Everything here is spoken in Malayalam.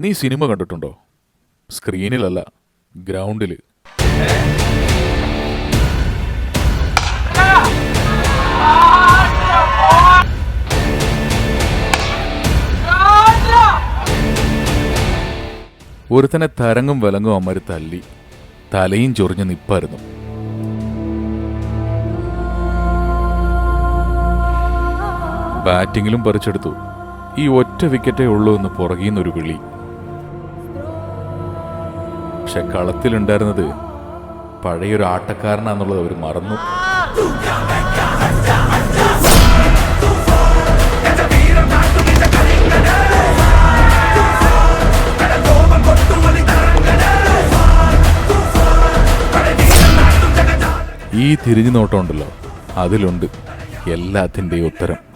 നീ സിനിമ കണ്ടിട്ടുണ്ടോ? സ്ക്രീനിലല്ല, ഗ്രൗണ്ടിൽ. ഒരുത്തനെ തരങ്ങും വിലങ്ങും അമ്മര് തല്ലി തലയും ചൊറിഞ്ഞ് നിപ്പായിരുന്നു. ബാറ്റിങ്ങിലും പറിച്ചെടുത്തു. ഈ ഒറ്റ വിക്കറ്റേ ഉള്ളൂ എന്ന് പുറകിന്നൊരു വിളി. പക്ഷെ കളത്തിലുണ്ടായിരുന്നത് പഴയൊരു ആട്ടക്കാരനാന്നുള്ളത് അവർ മറന്നു. ഈ തിരിഞ്ഞു നോട്ടമുണ്ടല്ലോ, അതിലുണ്ട് എല്ലാത്തിൻ്റെയും ഉത്തരം.